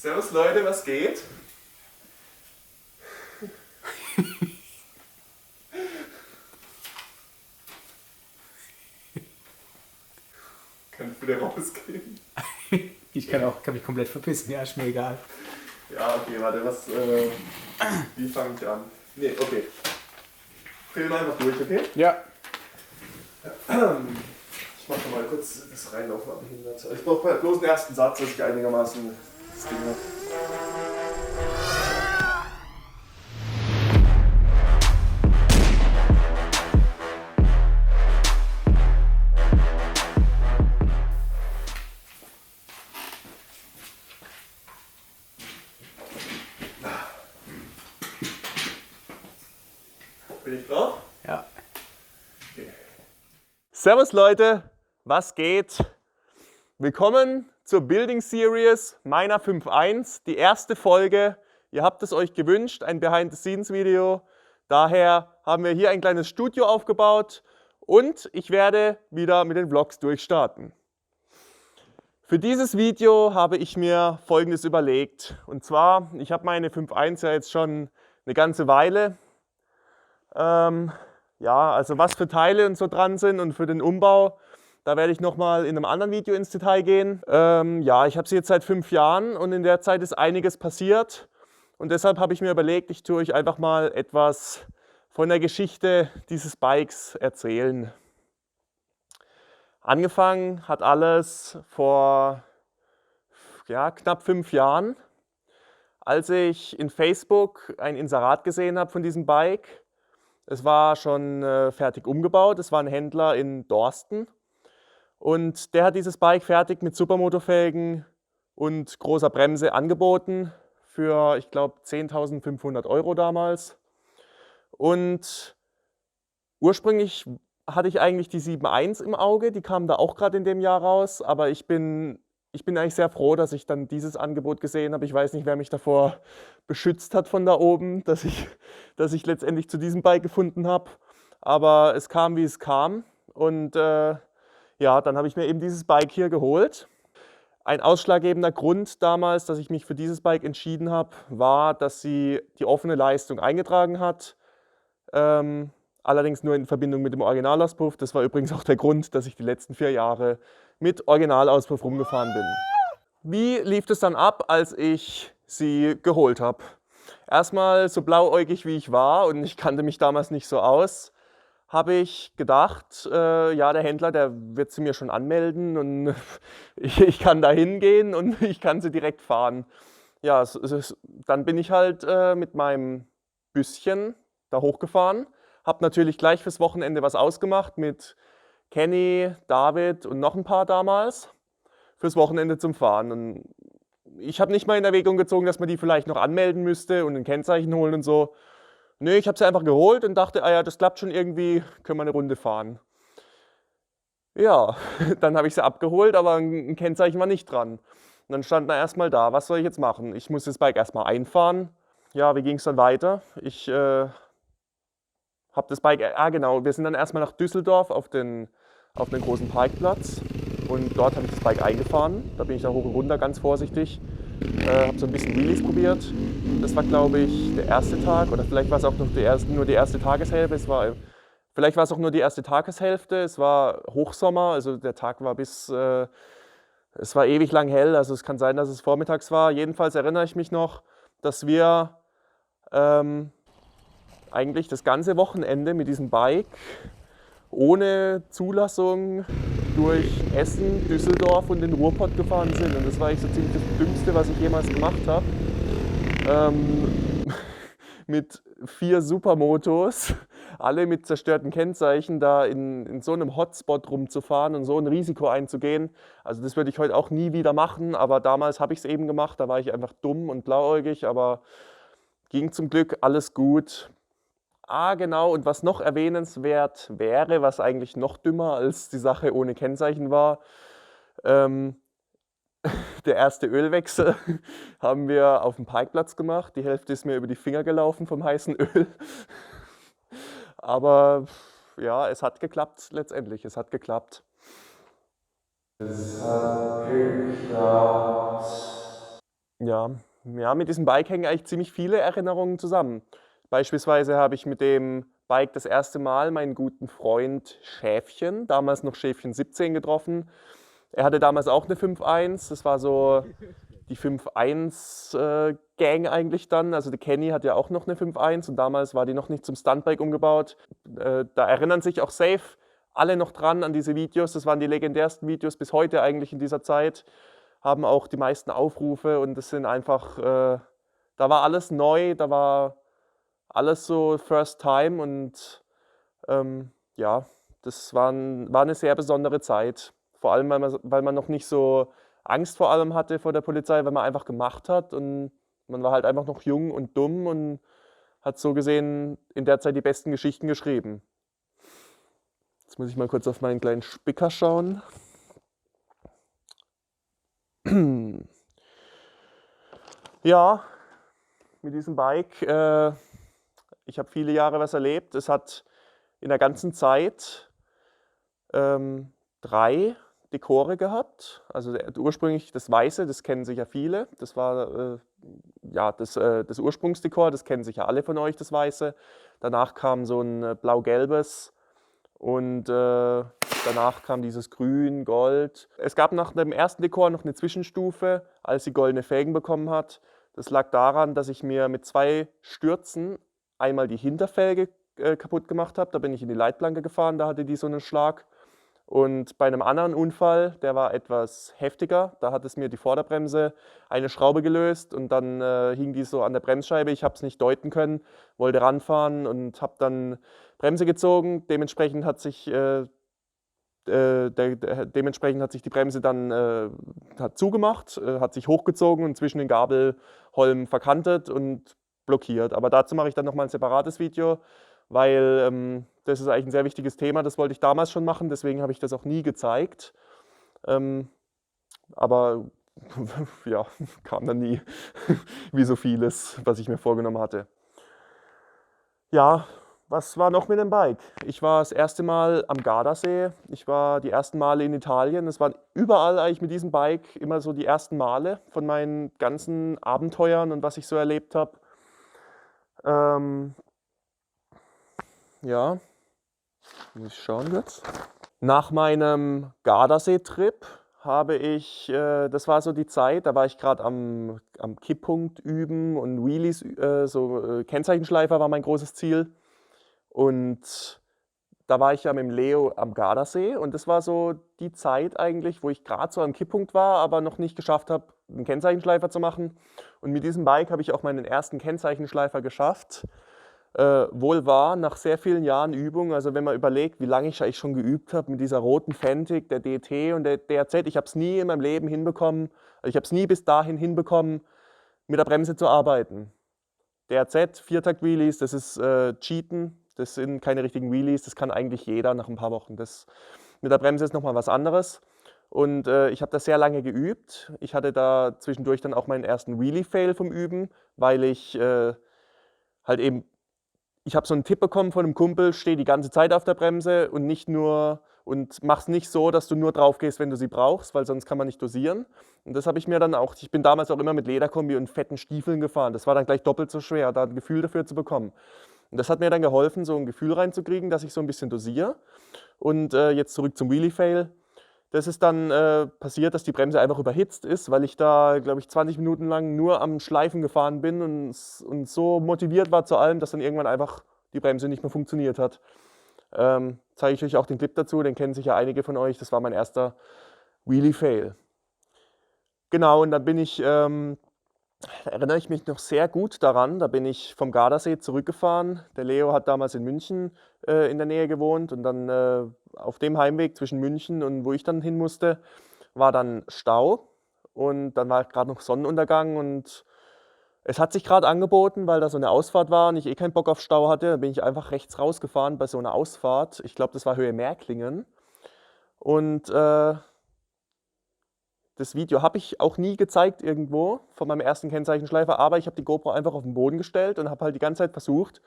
Servus Leute, was geht? Kannst du wieder rausgehen? Kann mich komplett verpissen, ja, ist mir egal. Ja, okay, warte, wie fange ich an? Nee, okay. Film einfach durch, okay? Ja. Ich mache mal kurz das Reinlaufen abgehindert. Ich brauche bloß den ersten Satz, dass ich einigermaßen das Ding habe. Bin ich drauf? Ja. Okay. Servus Leute, was geht? Willkommen zur Building Series meiner 5.1, die erste Folge. Ihr habt es euch gewünscht, ein Behind-the-Scenes-Video. Daher haben wir hier ein kleines Studio aufgebaut und ich werde wieder mit den Vlogs durchstarten. Für dieses Video habe ich mir Folgendes überlegt. Und zwar, ich habe meine 5.1 ja jetzt schon eine ganze Weile. Ja, also was für Teile und so dran sind und für den Umbau, da werde ich nochmal in einem anderen Video ins Detail gehen. Ja, ich habe sie jetzt seit 5 Jahren und in der Zeit ist einiges passiert. Und deshalb habe ich mir überlegt, ich tue euch einfach mal etwas von der Geschichte dieses Bikes erzählen. Angefangen hat alles vor knapp 5 Jahren, als ich in Facebook ein Inserat gesehen habe von diesem Bike. Es war schon fertig umgebaut, es war ein Händler in Dorsten und der hat dieses Bike fertig mit Supermotofelgen und großer Bremse angeboten für, ich glaube, 10.500 € damals. Und ursprünglich hatte ich eigentlich die 7.1 im Auge, die kam da auch gerade in dem Jahr raus, aber ich bin eigentlich sehr froh, dass ich dann dieses Angebot gesehen habe. Ich weiß nicht, wer mich davor beschützt hat von da oben, dass ich letztendlich zu diesem Bike gefunden habe. Aber es kam, wie es kam. Und ja, dann habe ich mir eben dieses Bike hier geholt. Ein ausschlaggebender Grund damals, dass ich mich für dieses Bike entschieden habe, war, dass sie die offene Leistung eingetragen hat. Allerdings nur in Verbindung mit dem Originalauspuff. Das war übrigens auch der Grund, dass ich die letzten 4 Jahre mit Originalauspuff rumgefahren bin. Wie lief es dann ab, als ich sie geholt habe? Erstmal, so blauäugig wie ich war und ich kannte mich damals nicht so aus, habe ich gedacht, ja, der Händler, der wird sie mir schon anmelden und ich kann da hingehen und ich kann sie direkt fahren. Ja, dann bin ich halt mit meinem Büsschen da hochgefahren, habe natürlich gleich fürs Wochenende was ausgemacht mit Kenny, David und noch ein paar damals fürs Wochenende zum Fahren. Und ich habe nicht mal in Erwägung gezogen, dass man die vielleicht noch anmelden müsste und ein Kennzeichen holen und so. Nee, ich habe sie einfach geholt und dachte, ah ja, das klappt schon irgendwie, können wir eine Runde fahren. Ja, dann habe ich sie abgeholt, aber ein Kennzeichen war nicht dran. Und dann stand er erstmal da, was soll ich jetzt machen? Ich muss das Bike erstmal einfahren. Ja, wie ging es dann weiter? Ich habe das Bike, genau, wir sind dann erstmal nach Düsseldorf auf den großen Parkplatz und dort habe ich das Bike eingefahren. Da bin ich da hoch und runter ganz vorsichtig, habe so ein bisschen Wheelies probiert. Das war, glaube ich, der erste Tag oder vielleicht war es auch noch nur die erste Tageshälfte. Vielleicht war es auch nur die erste Tageshälfte. Es war Hochsommer, also der Tag war es war ewig lang hell, also es kann sein, dass es vormittags war. Jedenfalls erinnere ich mich noch, dass wir eigentlich das ganze Wochenende mit diesem Bike ohne Zulassung durch Essen, Düsseldorf und den Ruhrpott gefahren sind. Und das war eigentlich so ziemlich das Dümmste, was ich jemals gemacht habe. Mit 4 Supermotos, alle mit zerstörten Kennzeichen, da in so einem Hotspot rumzufahren und so ein Risiko einzugehen. Also das würde ich heute auch nie wieder machen, aber damals habe ich es eben gemacht. Da war ich einfach dumm und blauäugig, aber ging zum Glück alles gut. Genau, und was noch erwähnenswert wäre, was eigentlich noch dümmer als die Sache ohne Kennzeichen war, der erste Ölwechsel haben wir auf dem Parkplatz gemacht. Die Hälfte ist mir über die Finger gelaufen vom heißen Öl. Aber ja, es hat geklappt letztendlich, es hat geklappt. Es hat geklappt. Ja, ja, mit diesem Bike hängen eigentlich ziemlich viele Erinnerungen zusammen. Beispielsweise habe ich mit dem Bike das erste Mal meinen guten Freund Schäfchen, damals noch Schäfchen 17, getroffen. Er hatte damals auch eine 5.1. Das war so die 5.1 Gang eigentlich dann. Also der Kenny hat ja auch noch eine 5.1 und damals war die noch nicht zum Stuntbike umgebaut. Da erinnern sich auch safe alle noch dran an diese Videos. Das waren die legendärsten Videos bis heute eigentlich in dieser Zeit. Haben auch die meisten Aufrufe und das sind einfach, da war alles neu, da war alles so First Time und ja, das war eine sehr besondere Zeit. Vor allem, weil man noch nicht so Angst vor allem hatte vor der Polizei, weil man einfach gemacht hat und man war halt einfach noch jung und dumm und hat so gesehen in der Zeit die besten Geschichten geschrieben. Jetzt muss ich mal kurz auf meinen kleinen Spicker schauen. Ja, mit diesem Bike, ich habe viele Jahre was erlebt. Es hat in der ganzen Zeit 3 Dekore gehabt. Also ursprünglich das Weiße, das kennen sicher viele. Das war ja, das Ursprungsdekor, das kennen sicher alle von euch, das Weiße. Danach kam so ein blau-gelbes und danach kam dieses Grün, Gold. Es gab nach dem ersten Dekor noch eine Zwischenstufe, als sie goldene Felgen bekommen hat. Das lag daran, dass ich mir mit 2 Stürzen einmal die Hinterfelge kaputt gemacht habe. Da bin ich in die Leitplanke gefahren, da hatte die so einen Schlag. Und bei einem anderen Unfall, der war etwas heftiger, da hat es mir die Vorderbremse eine Schraube gelöst und dann hing die so an der Bremsscheibe. Ich habe es nicht deuten können, wollte ranfahren und habe dann Bremse gezogen. Dementsprechend hat sich die Bremse dann hat zugemacht, hat sich hochgezogen und zwischen den Gabelholmen verkantet und blockiert. Aber dazu mache ich dann nochmal ein separates Video, weil das ist eigentlich ein sehr wichtiges Thema. Das wollte ich damals schon machen, deswegen habe ich das auch nie gezeigt. Aber ja, kam dann nie, wie so vieles, was ich mir vorgenommen hatte. Ja, was war noch mit dem Bike? Ich war das erste Mal am Gardasee. Ich war die ersten Male in Italien. Es waren überall eigentlich mit diesem Bike immer so die ersten Male von meinen ganzen Abenteuern und was ich so erlebt habe. Ähm, ja, muss ich schauen jetzt. Nach meinem Gardasee-Trip habe ich, das war so die Zeit, da war ich gerade am Kipppunkt üben und Wheelies, Kennzeichenschleifer war mein großes Ziel. Und da war ich ja mit dem Leo am Gardasee und das war so die Zeit eigentlich, wo ich gerade so am Kipppunkt war, aber noch nicht geschafft habe, einen Kennzeichenschleifer zu machen. Und mit diesem Bike habe ich auch meinen ersten Kennzeichenschleifer geschafft. Wohl wahr, nach sehr vielen Jahren Übung, also wenn man überlegt, wie lange ich eigentlich schon geübt habe mit dieser roten Fentic, der DT und der DRZ, ich habe es nie in meinem Leben hinbekommen, also ich habe es nie bis dahin hinbekommen, mit der Bremse zu arbeiten. DRZ, Viertakt-Wheelies, das ist Cheaten, das sind keine richtigen Wheelies, das kann eigentlich jeder nach ein paar Wochen. Das mit der Bremse ist nochmal was anderes. Und ich habe das sehr lange geübt. Ich hatte da zwischendurch dann auch meinen ersten Wheelie-Fail vom Üben, weil ich halt eben, ich habe so einen Tipp bekommen von einem Kumpel, steh die ganze Zeit auf der Bremse und nicht nur und mach's nicht so, dass du nur drauf gehst, wenn du sie brauchst, weil sonst kann man nicht dosieren. Und das habe ich mir dann auch, ich bin damals auch immer mit Lederkombi und fetten Stiefeln gefahren. Das war dann gleich doppelt so schwer, da ein Gefühl dafür zu bekommen. Und das hat mir dann geholfen, so ein Gefühl reinzukriegen, dass ich so ein bisschen dosiere. Und jetzt zurück zum Wheelie-Fail. Das ist dann passiert, dass die Bremse einfach überhitzt ist, weil ich da, glaube ich, 20 Minuten lang nur am Schleifen gefahren bin und so motiviert war zu allem, dass dann irgendwann einfach die Bremse nicht mehr funktioniert hat. Zeige ich euch auch den Clip dazu, den kennen sicher einige von euch. Das war mein erster Wheelie-Fail. Genau, und dann erinnere ich mich noch sehr gut daran, da bin ich vom Gardasee zurückgefahren. Der Leo hat damals in München in der Nähe gewohnt und dann auf dem Heimweg zwischen München und wo ich dann hin musste, war dann Stau und dann war gerade noch Sonnenuntergang und es hat sich gerade angeboten, weil da so eine Ausfahrt war und ich keinen Bock auf Stau hatte, dann bin ich einfach rechts rausgefahren bei so einer Ausfahrt. Ich glaube, das war Höhe Märklingen und das Video habe ich auch nie gezeigt irgendwo von meinem ersten Kennzeichenschleifer, aber ich habe die GoPro einfach auf den Boden gestellt und habe halt die ganze Zeit versucht.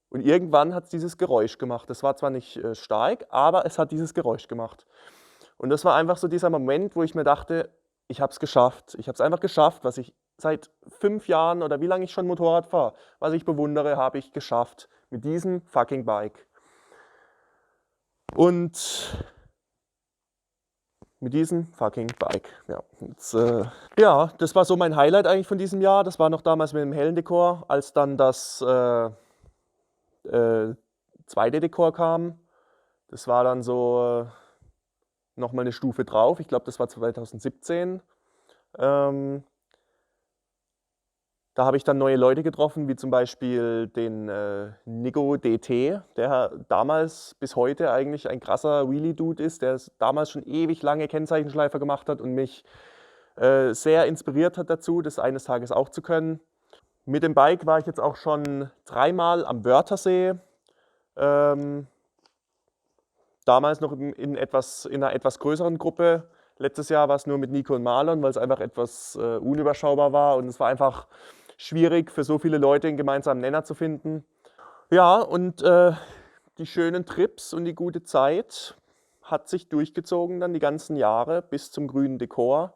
Und irgendwann hat es dieses Geräusch gemacht. Das war zwar nicht stark, aber es hat dieses Geräusch gemacht. Und das war einfach so dieser Moment, wo ich mir dachte, ich habe es geschafft. Ich habe es einfach geschafft, was ich seit 5 Jahren oder wie lange ich schon Motorrad fahre, was ich bewundere, habe ich geschafft mit diesem fucking Bike. Und mit diesem fucking Bike. Ja, jetzt, ja, das war so mein Highlight eigentlich von diesem Jahr. Das war noch damals mit dem hellen Dekor, als dann das zweite Dekor kam. Das war dann so nochmal eine Stufe drauf. Ich glaube, das war 2017. Da habe ich dann neue Leute getroffen, wie zum Beispiel den Nico DT, der damals bis heute eigentlich ein krasser Wheelie-Dude ist, der damals schon ewig lange Kennzeichenschleifer gemacht hat und mich sehr inspiriert hat dazu, das eines Tages auch zu können. Mit dem Bike war ich jetzt auch schon 3-mal am Wörthersee. Damals noch in einer etwas größeren Gruppe. Letztes Jahr war es nur mit Nico und Marlon, weil es einfach etwas unüberschaubar war und es war einfach schwierig für so viele Leute einen gemeinsamen Nenner zu finden. Ja, und die schönen Trips und die gute Zeit hat sich durchgezogen dann die ganzen Jahre bis zum grünen Dekor.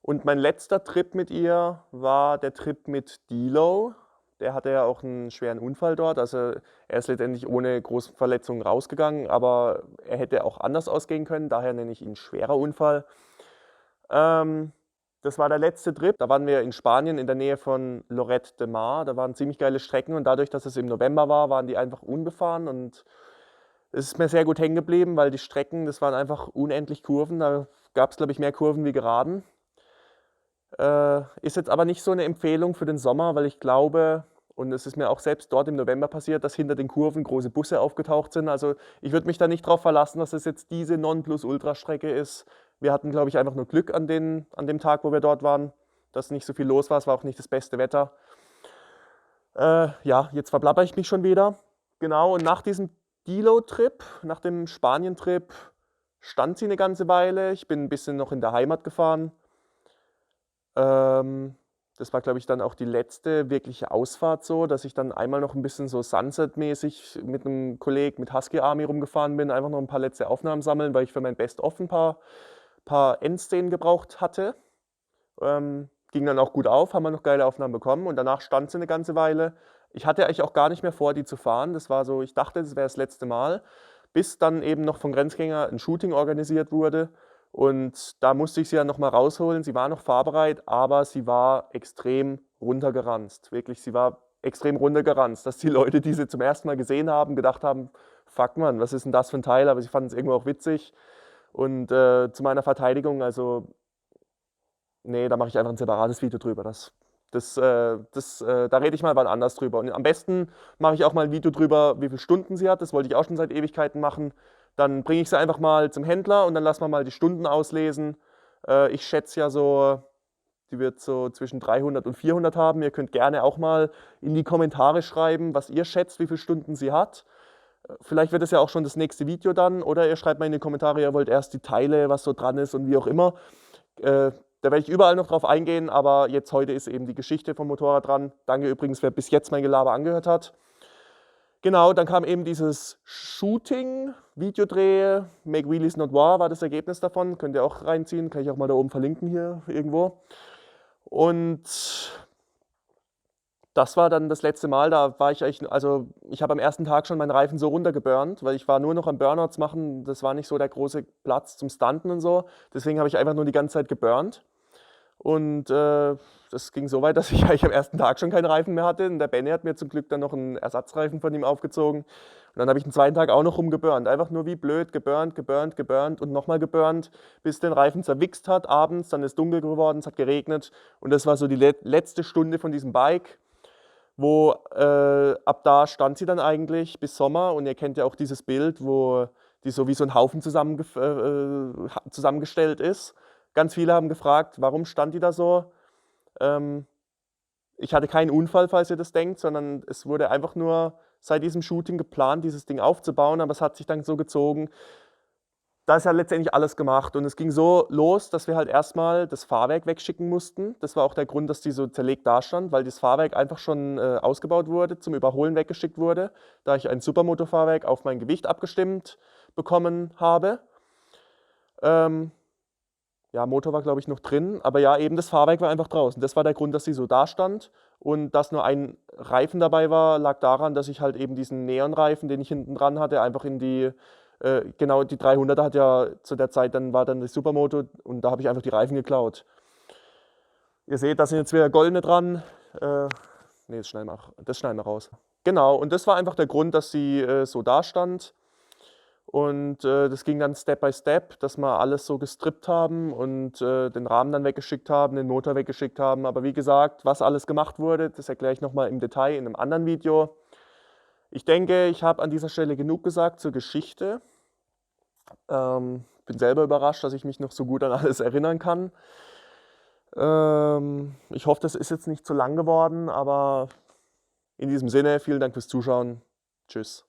Und mein letzter Trip mit ihr war der Trip mit Dilo. Der hatte ja auch einen schweren Unfall dort, also er ist letztendlich ohne große Verletzungen rausgegangen, aber er hätte auch anders ausgehen können, daher nenne ich ihn schwerer Unfall. Das war der letzte Trip, da waren wir in Spanien in der Nähe von Lloret de Mar, da waren ziemlich geile Strecken und dadurch, dass es im November war, waren die einfach unbefahren und es ist mir sehr gut hängen geblieben, weil die Strecken, das waren einfach unendlich Kurven, da gab es glaube ich mehr Kurven wie Geraden. Ist jetzt aber nicht so eine Empfehlung für den Sommer, weil ich glaube, und es ist mir auch selbst dort im November passiert, dass hinter den Kurven große Busse aufgetaucht sind. Also ich würde mich da nicht darauf verlassen, dass es jetzt diese Nonplusultra-Strecke ist. Wir hatten, glaube ich, einfach nur Glück an dem Tag, wo wir dort waren, dass nicht so viel los war. Es war auch nicht das beste Wetter. Ja, jetzt verplapper ich mich schon wieder. Genau, und nach diesem Dilo-Trip, nach dem Spanien-Trip, stand sie eine ganze Weile. Ich bin ein bisschen noch in der Heimat gefahren. Das war, glaube ich, dann auch die letzte wirkliche Ausfahrt so, dass ich dann einmal noch ein bisschen so Sunset-mäßig mit einem Kollegen mit Husky Army rumgefahren bin, einfach noch ein paar letzte Aufnahmen sammeln, weil ich für mein Best-of ein paar Endszenen gebraucht hatte. Ging dann auch gut auf, haben wir noch geile Aufnahmen bekommen und danach stand sie eine ganze Weile. Ich hatte eigentlich auch gar nicht mehr vor, die zu fahren. Das war so, ich dachte, das wäre das letzte Mal, bis dann eben noch von Grenzgänger ein Shooting organisiert wurde. Und da musste ich sie ja nochmal rausholen. Sie war noch fahrbereit, aber sie war extrem runtergeranzt. Wirklich, sie war extrem runtergeranzt, dass die Leute, die sie zum ersten Mal gesehen haben, gedacht haben, fuck man, was ist denn das für ein Teil? Aber sie fanden es irgendwo auch witzig. Und zu meiner Verteidigung, also, nee, da mache ich einfach ein separates Video drüber. Da rede ich mal wann anders drüber. Und am besten mache ich auch mal ein Video drüber, wie viele Stunden sie hat. Das wollte ich auch schon seit Ewigkeiten machen. Dann bringe ich sie einfach mal zum Händler und dann lassen wir mal die Stunden auslesen. Ich schätze ja so, die wird so zwischen 300 und 400 haben. Ihr könnt gerne auch mal in die Kommentare schreiben, was ihr schätzt, wie viele Stunden sie hat. Vielleicht wird es ja auch schon das nächste Video dann. Oder ihr schreibt mal in die Kommentare, ihr wollt erst die Teile, was so dran ist und wie auch immer. Da werde ich überall noch drauf eingehen, aber jetzt heute ist eben die Geschichte vom Motorrad dran. Danke übrigens, wer bis jetzt mein Gelaber angehört hat. Genau, dann kam eben dieses Shooting, Videodreh, Make Wheelies Not War war das Ergebnis davon. Könnt ihr auch reinziehen, kann ich auch mal da oben verlinken hier irgendwo. Und das war dann das letzte Mal, da war ich eigentlich, also ich habe am ersten Tag schon meinen Reifen so runtergeburnt, weil ich war nur noch am Burnouts machen, das war nicht so der große Platz zum Stunten und so. Deswegen habe ich einfach nur die ganze Zeit geburnt. Und das ging so weit, dass ich eigentlich am ersten Tag schon keinen Reifen mehr hatte. Und der Benny hat mir zum Glück dann noch einen Ersatzreifen von ihm aufgezogen. Und dann habe ich den zweiten Tag auch noch rumgeburnt. Einfach nur wie blöd, geburnt und nochmal geburnt, bis den Reifen zerwichst hat abends. Dann ist dunkel geworden, es hat geregnet. Und das war so die letzte Stunde von diesem Bike, wo ab da stand sie dann eigentlich bis Sommer. Und ihr kennt ja auch dieses Bild, wo die so wie so ein Haufen zusammengestellt ist. Ganz viele haben gefragt, warum stand die da so? Ich hatte keinen Unfall, falls ihr das denkt, sondern es wurde einfach nur seit diesem Shooting geplant, dieses Ding aufzubauen, aber es hat sich dann so gezogen. Da ist ja letztendlich alles gemacht und es ging so los, dass wir halt erstmal das Fahrwerk wegschicken mussten. Das war auch der Grund, dass die so zerlegt dastand, weil das Fahrwerk einfach schon ausgebaut wurde, zum Überholen weggeschickt wurde, da ich ein Supermoto-Fahrwerk auf mein Gewicht abgestimmt bekommen habe. Ja, Motor war, glaube ich, noch drin, aber ja, eben das Fahrwerk war einfach draußen. Das war der Grund, dass sie so da stand. Und dass nur ein Reifen dabei war, lag daran, dass ich halt eben diesen Neonreifen, den ich hinten dran hatte, einfach in die, genau, die 300er hat ja zu der Zeit, dann war dann die Supermoto und da habe ich einfach die Reifen geklaut. Ihr seht, da sind jetzt wieder goldene dran. Ne, das schneiden wir raus. Genau, und das war einfach der Grund, dass sie so da stand. Und das ging dann Step by Step, dass wir alles so gestrippt haben und den Rahmen dann weggeschickt haben, den Motor weggeschickt haben. Aber wie gesagt, was alles gemacht wurde, das erkläre ich nochmal im Detail in einem anderen Video. Ich denke, ich habe an dieser Stelle genug gesagt zur Geschichte. Bin selber überrascht, dass ich mich noch so gut an alles erinnern kann. Ich hoffe, das ist jetzt nicht zu lang geworden, aber in diesem Sinne, vielen Dank fürs Zuschauen. Tschüss.